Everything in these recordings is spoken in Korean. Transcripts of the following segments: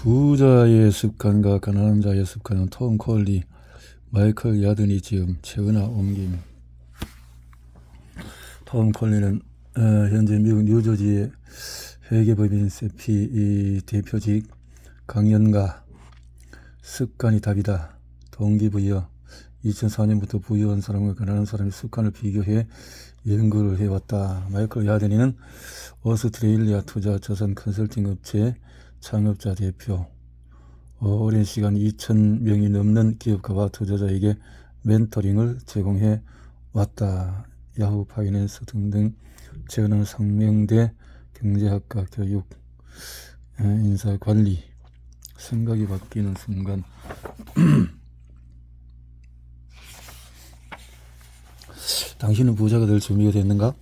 부자의 습관과 가난한 자의 습관은 톰 콜리, 마이클 야드니 지음, 최은하 옮김. 톰 콜리는 현재 미국 뉴저지의 회계법인 세피 대표직 강연가. 습관이 답이다. 동기부여. 2004년부터 부유한 사람과 가난한 사람의 습관을 비교해 연구를 해왔다. 마이클 야드니는 오스트레일리아 투자 자산 컨설팅 업체 창업자 대표. 오랜 시간 2,000명이 넘는 기업가와 투자자에게 멘토링을 제공해 왔다. 야후 파이낸스 등등 최근은 상명대 경제학과 교육, 인사관리. 생각이 바뀌는 순간 당신은 부자가 될 준비가 됐는가?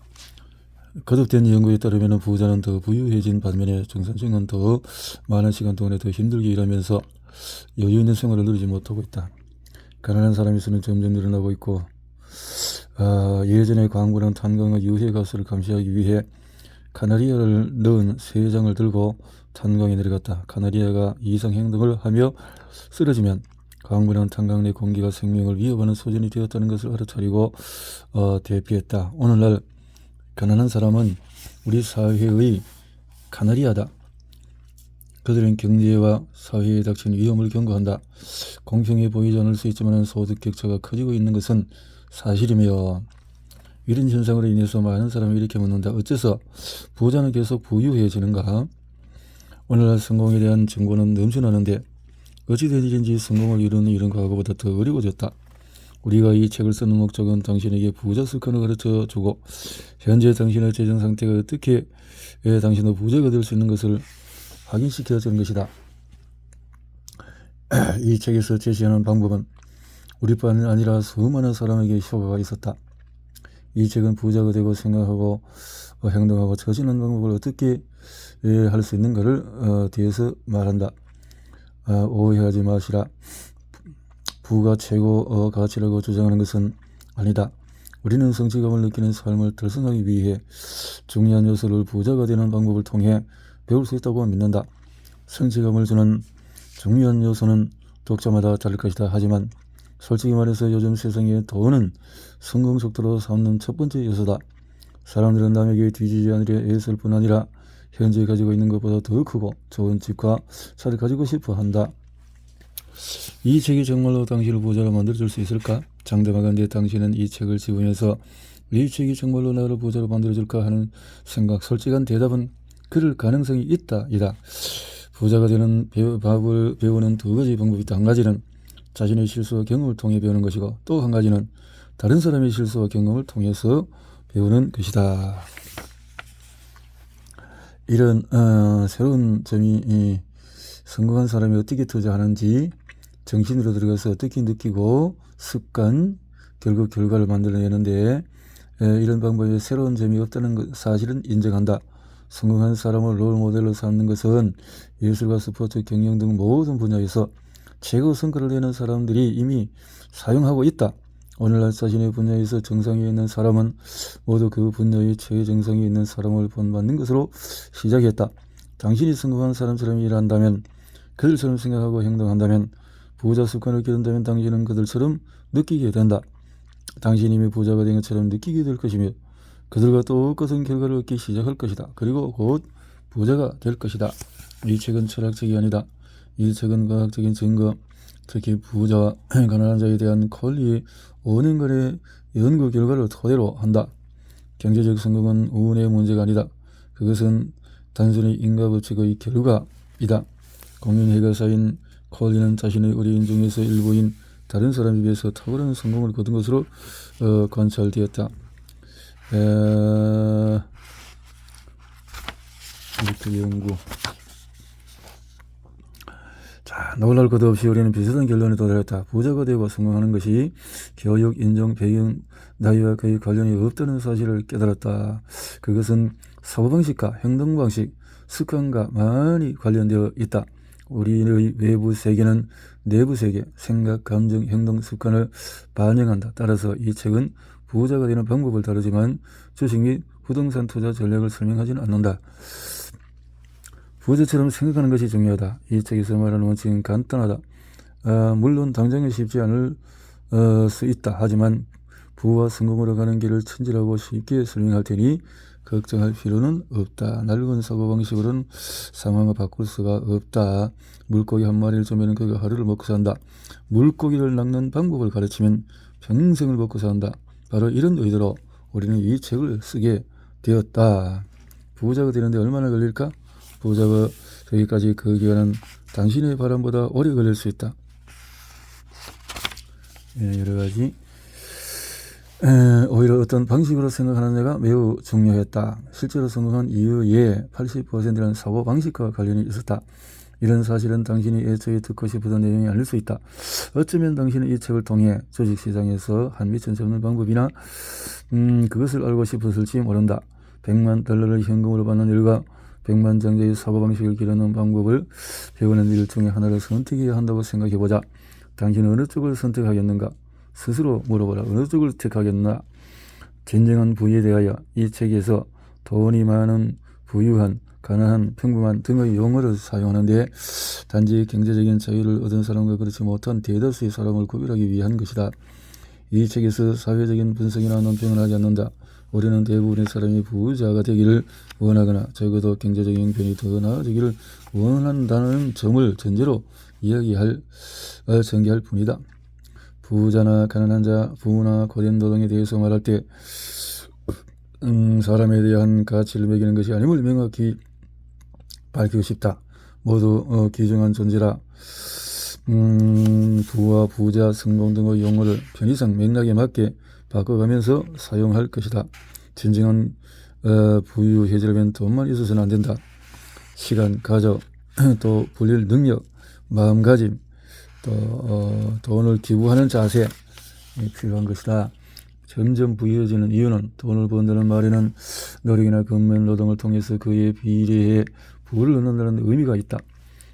거듭된 연구에 따르면 부자는 더 부유해진 반면에 중산층은 더 많은 시간 동안에 더 힘들게 일하면서 여유 있는 생활을 누리지 못하고 있다. 가난한 사람의 수는 점점 늘어나고 있고, 예전에 광부는 탄광의 유해가스를 감시하기 위해 카나리아를 넣은 세 장을 들고 탄광에 내려갔다. 카나리아가 이상 행동을 하며 쓰러지면 광부는 탄광 내 공기가 생명을 위협하는 소진이 되었다는 것을 알아차리고 대피했다. 오늘날 가난한 사람은 우리 사회의 카나리아다. 그들은 경제와 사회에 닥친 위험을 경고한다. 공평해 보이지 않을 수 있지만 소득 격차가 커지고 있는 것은 사실이며, 이런 현상으로 인해서 많은 사람이 이렇게 묻는다. 어째서 부자는 계속 부유해지는가? 오늘날 성공에 대한 정보는 넘쳐나는데 어찌된 일인지 성공을 이루는 일은 과거보다 더 어려워졌다. 우리가 이 책을 쓰는 목적은 당신에게 부자 습관을 가르쳐주고 현재 당신의 재정 상태가 어떻게 당신도 부자가 될 수 있는 것을 확인시켜주는 것이다. 이 책에서 제시하는 방법은 우리뿐 아니라 수많은 사람에게 효과가 있었다. 이 책은 부자가 되고 생각하고 행동하고 처신하는 방법을 어떻게 할 수 있는가를 대해서 말한다. 오해하지 마시라. 부가 최고 가치라고 주장하는 것은 아니다. 우리는 성취감을 느끼는 삶을 달성하기 위해 중요한 요소를 부자가 되는 방법을 통해 배울 수 있다고 믿는다. 성취감을 주는 중요한 요소는 독자마다 다를 것이다. 하지만 솔직히 말해서 요즘 세상에 돈은 성공 속도로 삼는 첫 번째 요소다. 사람들은 남에게 뒤지지 않으려 애쓸 뿐 아니라 현재 가지고 있는 것보다 더 크고 좋은 집과 차를 가지고 싶어 한다. 이 책이 정말로 당신을 부자로 만들어줄 수 있을까? 장담하건대 당신은 이 책을 집으면서 이 책이 정말로 나를 부자로 만들어줄까 하는 생각, 솔직한 대답은 그럴 가능성이 있다. 부자가 되는 법을 배우는 두 가지 방법이 있다. 한 가지는 자신의 실수와 경험을 통해 배우는 것이고, 또 한 가지는 다른 사람의 실수와 경험을 통해서 배우는 것이다. 이런 새로운 점이 성공한 사람이 어떻게 투자하는지 정신으로 들어가서 어떻게 느끼고 습관, 결국 결과를 만들어내는데 이런 방법에 새로운 점이 없다는 사실은 인정한다. 성공한 사람을 롤모델로 삼는 것은 예술과 스포츠, 경영 등 모든 분야에서 최고 성과를 내는 사람들이 이미 사용하고 있다. 오늘날 자신의 분야에서 정상에 있는 사람은 모두 그 분야의 최정상에 있는 사람을 본받는 것으로 시작했다. 당신이 성공한 사람처럼 일한다면, 그들처럼 생각하고 행동한다면, 부자 습관을 기른다면 당신은 그들처럼 느끼게 된다. 당신이 이미 부자가 된 것처럼 느끼게 될 것이며 그들과 똑같은 결과를 얻기 시작할 것이다. 그리고 곧 부자가 될 것이다. 이 책은 철학책이 아니다. 이 책은 과학적인 증거, 특히 부자와 가난한 자에 대한 콜리의 5년간의 연구 결과를 토대로 한다. 경제적 성공은 운의 문제가 아니다. 그것은 단순히 인과법칙의 결과이다. 공인회계사인 콜리는 자신의 의뢰인 중에서 일부인 다른 사람에 비해서 탁월한 성공을 거둔 것으로 관찰되었다. 이렇게 연구. 자, 놀랄 것도 없이 우리는 비슷한 결론에 도달했다. 부자가 되고 성공하는 것이 교육, 인종, 배경, 나이와 거의 관련이 없다는 사실을 깨달았다. 그것은 사고방식과 행동방식, 습관과 많이 관련되어 있다. 우리의 외부 세계는 내부 세계, 생각, 감정, 행동, 습관을 반영한다. 따라서 이 책은 부자가 되는 방법을 다루지만 주식 및 부동산 투자 전략을 설명하지는 않는다. 부자처럼 생각하는 것이 중요하다. 이 책에서 말하는 원칙은 간단하다. 물론 당장은 쉽지 않을 수 있다. 하지만 부와 성공으로 가는 길을 친절하고 쉽게 설명할 테니 걱정할 필요는 없다. 낡은 사고방식으로는 상황을 바꿀 수가 없다. 물고기 한 마리를 주면 그가 하루를 먹고 산다. 물고기를 낚는 방법을 가르치면 평생을 먹고 산다. 바로 이런 의도로 우리는 이 책을 쓰게 되었다. 부자가 되는데 얼마나 걸릴까? 부자가 되기까지 그 기간은 당신의 바람보다 오래 걸릴 수 있다. 여러가지 오히려 어떤 방식으로 생각하느냐가 매우 중요했다. 실제로 성공한 이유에 80%는 사고방식과 관련이 있었다. 이런 사실은 당신이 애초에 듣고 싶었던 내용이 아닐 수 있다. 어쩌면 당신은 이 책을 통해 주식시장에서 한 미천 잡는 방법이나 그것을 알고 싶었을지 모른다. 100만 달러를 현금으로 받는 일과 100만 장자의 사고방식을 기르는 방법을 배우는 일 중에 하나를 선택해야 한다고 생각해보자. 당신은 어느 쪽을 선택하겠는가? 스스로 물어보라. 어느 쪽을 택하겠나? 진정한 부에 대하여 이 책에서 돈이 많은, 부유한, 가난한, 평범한 등의 용어를 사용하는데 단지 경제적인 자유를 얻은 사람과 그렇지 못한 대다수의 사람을 구별하기 위한 것이다. 이 책에서 사회적인 분석이나 논평을 하지 않는다. 우리는 대부분의 사람이 부자가 되기를 원하거나 적어도 경제적인 형편이 더 나아지기를 원한다는 점을 전제로 전개할 뿐이다. 부자나 가난한 자, 부나 고된 노동에 대해서 말할 때 사람에 대한 가치를 매기는 것이 아님을 명확히 밝히고 싶다. 모두 귀중한 존재라. 부와 부자, 성공 등의 용어를 편의상 맥락에 맞게 바꿔가면서 사용할 것이다. 진정한 부유 해결하면 돈만 있어서는 안 된다. 시간, 가족, 또 불릴 능력, 마음가짐, 또 돈을 기부하는 자세 필요한 것이다. 점점 부유해지는 이유는 돈을 번다는 말에는 노력이나 근면 노동을 통해서 그에 비례해 부를 얻는다는 의미가 있다.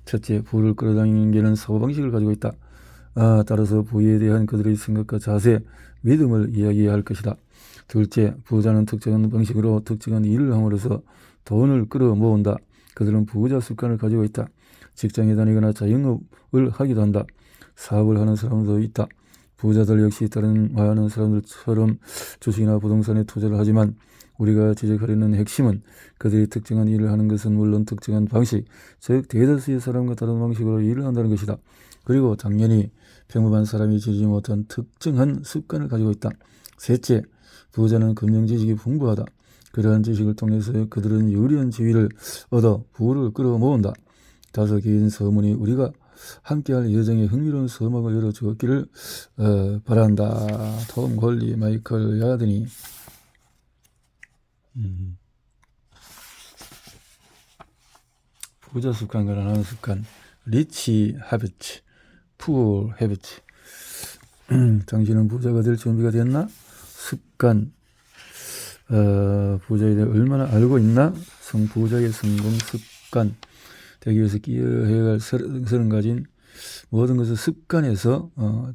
첫째, 부를 끌어당기는 게는 사고방식을 가지고 있다. 따라서 부에 대한 그들의 생각과 자세, 믿음을 이야기할 것이다. 둘째, 부자는 특정한 방식으로 특정한 일을 함으로써 돈을 끌어모은다. 그들은 부자 습관을 가지고 있다. 직장에 다니거나 자영업을 하기도 한다. 사업을 하는 사람도 있다. 부자들 역시 다른 많은 사람들처럼 주식이나 부동산에 투자를 하지만 우리가 지적하려는 핵심은 그들이 특정한 일을 하는 것은 물론 특정한 방식, 즉 대다수의 사람과 다른 방식으로 일을 한다는 것이다. 그리고 당연히 평범한 사람이 지지 못한 특정한 습관을 가지고 있다. 셋째, 부자는 금융 지식이 풍부하다. 그러한 지식을 통해서 그들은 유리한 지위를 얻어 부를 끌어모은다. 다소 긴 서문이 우리가 함께할 예정의 흥미로운 서막을 열어주었기를 바란다. 톰 홀리, 마이클 야드니. 부자 습관, 가난한 습관. 리치 하비트, 푸어 헤비트. 당신은 부자가 될 준비가 됐나? 습관. 부자에 대해 얼마나 알고 있나? 부자의 성공 습관. 되기 위해서 끼어야 할 30가지 모든 것을 습관에서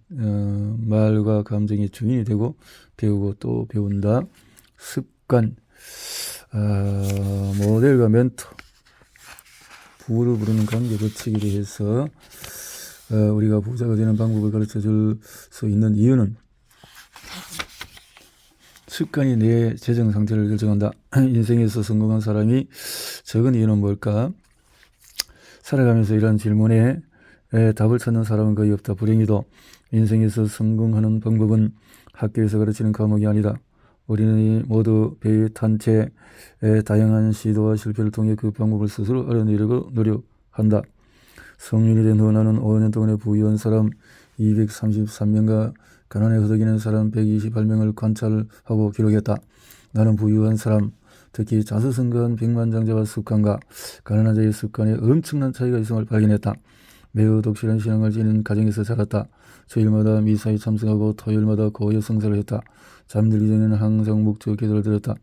말과 감정의 주인이 되고 배우고 또 배운다. 습관. 모델과 멘토, 부를 부르는 관계 법칙에 대해서 우리가 부자가 되는 방법을 가르쳐 줄 수 있는 이유는 습관이 내 재정 상태를 결정한다. 인생에서 성공한 사람이 적은 이유는 뭘까? 살아가면서 이런 질문에 답을 찾는 사람은 거의 없다. 불행히도 인생에서 성공하는 방법은 학교에서 가르치는 과목이 아니다. 우리는 모두 배에 탄 채 다양한 시도와 실패를 통해 그 방법을 스스로 알아내려고 노력한다. 성인이 된 후 나는 5년 동안에 부유한 사람 233명과 가난에 허덕이는 사람 128명을 관찰하고 기록했다. 나는 부유한 사람, 특히 자수성가한 백만장자와 습관과 가난한 자의 습관에 엄청난 차이가 있음을 발견했다. 매우 독실한 신앙을 지닌 가정에서 자랐다. 주일마다 미사에 참석하고 토요일마다 고요 성사를 했다. 잠들기 전에는 항상 묵주 기도를 드렸다.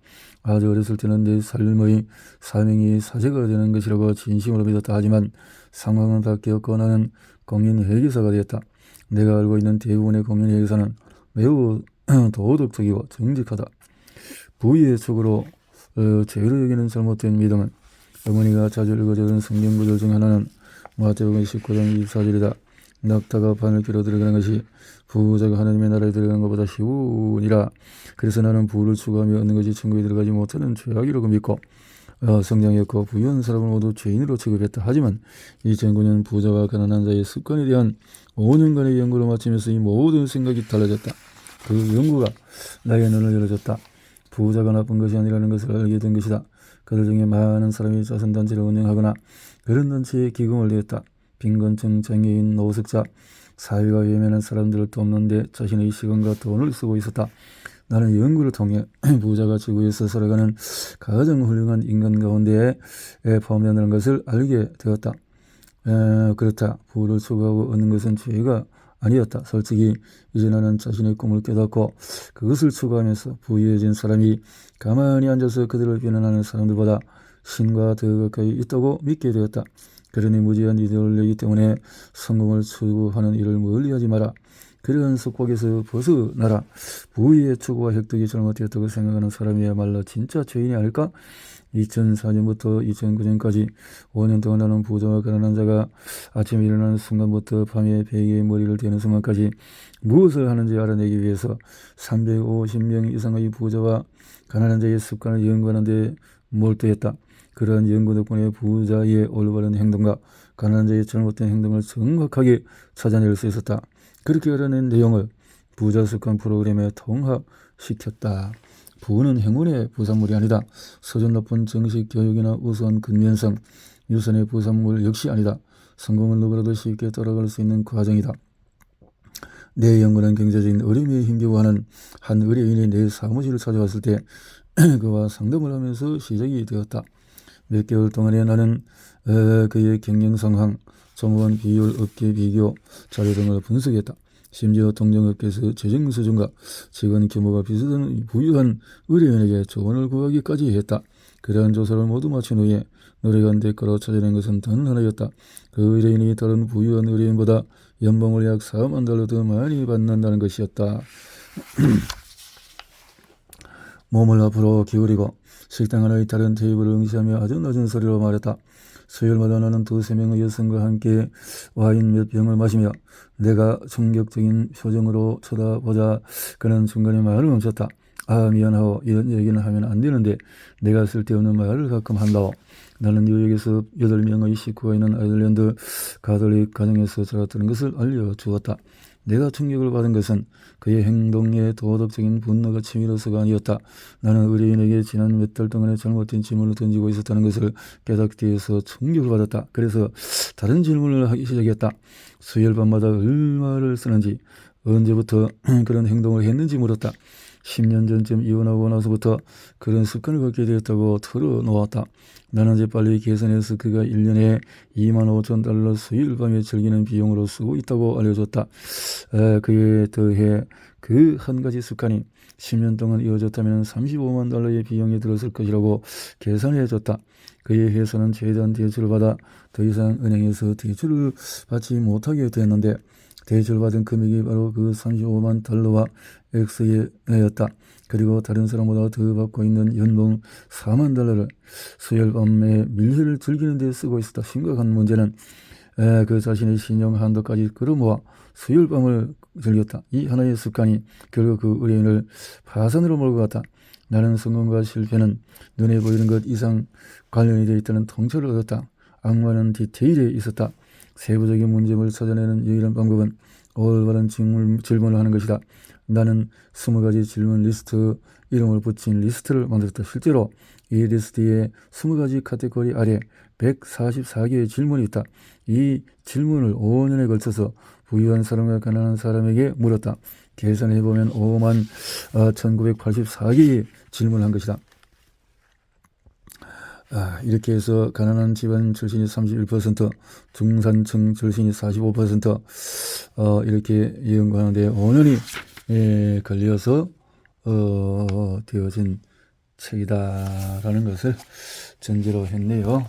아주 어렸을 때는 내 삶의 사명이 사제가 되는 것이라고 진심으로 믿었다. 하지만 상황은 바뀌었고 나는 공인회계사가 되었다. 내가 알고 있는 대부분의 공인회계사는 매우 도덕적이고 정직하다. 부의 촉으로 죄로 여기는 잘못된 믿음은 어머니가 자주 읽어주던 성경 구절 중 하나는 마태복음 19장 24절이다. 낙타가 바늘 귀로 들어가는 것이 부자가 하나님의 나라에 들어가는 것보다 쉬우니라. 그래서 나는 부를 추구하며 얻는 것이 천국에 들어가지 못하는 죄악이라고 믿고 성장했고 부유한 사람을 모두 죄인으로 취급했다. 하지만 2009년 부자와 가난한 자의 습관에 대한 5년간의 연구를 마치면서 이 모든 생각이 달라졌다. 그 연구가 나의 눈을 열어줬다. 부자가 나쁜 것이 아니라는 것을 알게 된 것이다. 그들 중에 많은 사람이 자선단체를 운영하거나 그런 단체에 기금을 냈다. 빈곤층, 장애인, 노숙자, 사회가 외면한 사람들을 돕는데 자신의 시간과 돈을 쓰고 있었다. 나는 연구를 통해 부자가 지구에서 살아가는 가장 훌륭한 인간 가운데 포함된다는 것을 알게 되었다. 그렇다. 부를 추구하고 얻는 것은 죄가 아니었다. 솔직히 이제 나는 자신의 꿈을 깨닫고 그것을 추구하면서 부유해진 사람이 가만히 앉아서 그들을 비난하는 사람들보다 신과 더 가까이 있다고 믿게 되었다. 그러니 무지한 이데올로기 때문에 성공을 추구하는 일을 멀리하지 마라. 그러한 속박에서 벗어나라. 부의 추구와 획득이 잘못되었다고 생각하는 사람이야말로 진짜 죄인이 아닐까? 2004년부터 2009년까지 5년 동안 나는 부자와 가난한 자가 아침에 일어나는 순간부터 밤에 베개에 머리를 대는 순간까지 무엇을 하는지 알아내기 위해서 350명 이상의 부자와 가난한 자의 습관을 연구하는 데 몰두했다. 그러한 연구 덕분에 부자의 올바른 행동과 가난한 자의 잘못된 행동을 정확하게 찾아낼 수 있었다. 그렇게 알아낸 내용을 부자 습관 프로그램에 통합시켰다. 부는 행운의 부산물이 아니다. 수준 높은 정식 교육이나 우수한 근면성, 유선의 부산물 역시 아니다. 성공은 누구라도 쉽게 따라갈 수 있는 과정이다. 내 연구는 경제적인 어려움에 힘겨워하는 한 의뢰인이 내 사무실을 찾아왔을 때 그와 상담을 하면서 시작이 되었다. 몇 개월 동안에 나는 그의 경영 상황, 종업원 비율, 업계 비교 자료 등을 분석했다. 심지어 동종업계에서 재정 수준과 직원 규모가 비슷한 부유한 의뢰인에게 조언을 구하기까지 했다. 그러한 조사를 모두 마친 후에 노력한 대가로 찾아낸 것은 단 하나였다. 그 의뢰인이 다른 부유한 의뢰인보다 연봉을 약 4만 달러 더 많이 받는다는 것이었다. 몸을 앞으로 기울이고 식당 하나의 다른 테이블을 응시하며 아주 낮은 소리로 말했다. 수요일마다 나는 2-3명의 여성과 함께 와인 몇 병을 마시며 내가 충격적인 표정으로 쳐다보자 그는 중간에 말을 멈췄다. 아, 미안하오. 이런 얘기는 하면 안 되는데 내가 쓸데없는 말을 가끔 한다오. 나는 뉴욕에서 8명의 식구가 있는 아일랜드 가톨릭 가정에서 자랐다는 것을 알려주었다. 내가 충격을 받은 것은 그의 행동에 도덕적인 분노가 치밀어서가 아니었다. 나는 의뢰인에게 지난 몇 달 동안에 잘못된 질문을 던지고 있었다는 것을 깨닫기 위해서 충격을 받았다. 그래서 다른 질문을 하기 시작했다. 수요일 밤마다 얼마를 쓰는지, 언제부터 그런 행동을 했는지 물었다. 10년 전쯤 이혼하고 나서부터 그런 습관을 갖게 되었다고 털어놓았다. 나는 재빨리 계산해서 그가 1년에 25,000달러 수요일 밤에 즐기는 비용으로 쓰고 있다고 알려줬다. 그에 더해 그 한 가지 습관이 10년 동안 이어졌다면 35만 달러의 비용이 들었을 것이라고 계산해줬다. 그의 회사는 최대한 대출을 받아 더 이상 은행에서 대출을 받지 못하게 됐는데 대출받은 금액이 바로 그 35만 달러와 X였다. 그리고 다른 사람보다 더 받고 있는 연봉 4만 달러를 수요일 밤에 밀회를 즐기는 데 쓰고 있었다. 심각한 문제는 그 자신의 신용 한도까지 끌어모아 수요일 밤을 즐겼다. 이 하나의 습관이 결국 그 의뢰인을 파산으로 몰고 갔다. 나는 성공과 실패는 눈에 보이는 것 이상 관련이 되어 있다는 통찰을 얻었다. 악마는 디테일에 있었다. 세부적인 문제를 찾아내는 유일한 방법은 올바른 질문을 하는 것이다. 나는 20가지 질문 리스트 이름을 붙인 리스트를 만들었다. 실제로 이 리스트에 20가지 카테고리 아래 144개의 질문이 있다. 이 질문을 5년에 걸쳐서 부유한 사람과 가난한 사람에게 물었다. 계산해보면 5만 1984개의 질문을 한 것이다. 이렇게 해서 가난한 집안 출신이 31%, 중산층 출신이 45%, 이렇게 연구하는데 5년이 걸려서 되어진 책이다라는 것을 전제로 했네요.